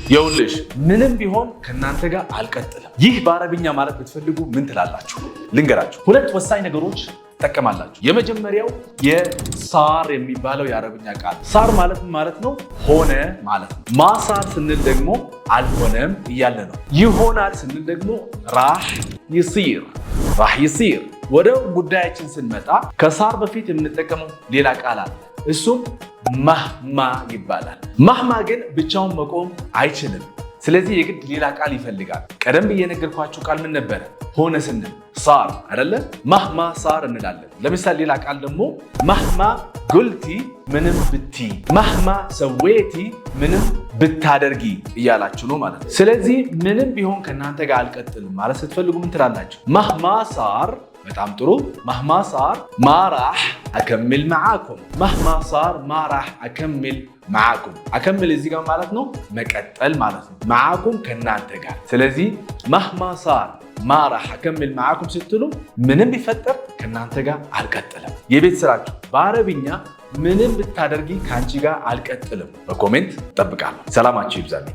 ይኸውልሽ ምንም ቢሆን ከናንተ ጋር አልቀጥልም። ይህ በአረብኛ ማለት ብትፈልጉ ምን ትላላችሁ? ልንገራችሁ። ሁለት ወሳኝ ነገሮች ትጠቀማላችሁ። የመጀመሪያው የሳር የሚባለው የአረብኛ ቃል ሳር ማለት ነው ሆነ ማለት ነው። ማሳር ስንል ደግሞ አልሆነም እያለ ነው። ይሆናል ስንል ደግሞ ራህ ይሲር። ወደ ጉዳያችን ስንመጣ ከሳር በፊት የምንጠቀመው ሌላ ቃል አለ። እሱም ማህማ ይባላል። ማህማ ግን ብቻውን መቆም አይችልም። ስለዚህ የግድ ሌላ ቃል ይፈልጋል። ቀደም ብዬ የነገርኳችሁ ቃል ምን ነበረ? ሆነ ስንል ሳር አይደለ? ማህማ ሳር እንላለን። ለምሳሌ ሌላ ቃል ደግሞ ማህማ ጉልቲ ምንም ብቲ፣ ማህማ ሰዌቲ ምንም ብታደርጊ እያላችሁ ነው ማለት ነው። ስለዚህ ምንም ቢሆን ከእናንተ ጋር አልቀጥልም ማለት ስትፈልጉ ምን ትላላችሁ? ማህማ ሳር። በጣም ጥሩ። ማህማ ሳር ማራህ አከምል መዓኩም። ማህማ ሳር ማራህ አከምል መዓኩም። አከምል እዚህ ጋር ማለት ነው መቀጠል ማለት ነው። መዓኩም ከእናንተ ጋር። ስለዚህ ማህማ ሳር ማራህ አከምል መዓኩም ስትሉ ምንም ቢፈጠር ከእናንተ ጋር አልቀጥልም። የቤት ስራችሁ በአረብኛ ምንም ብታደርጊ ከአንቺ ጋር አልቀጥልም በኮሜንት እጠብቃለሁ። ሰላማችሁ ይብዛልኝ።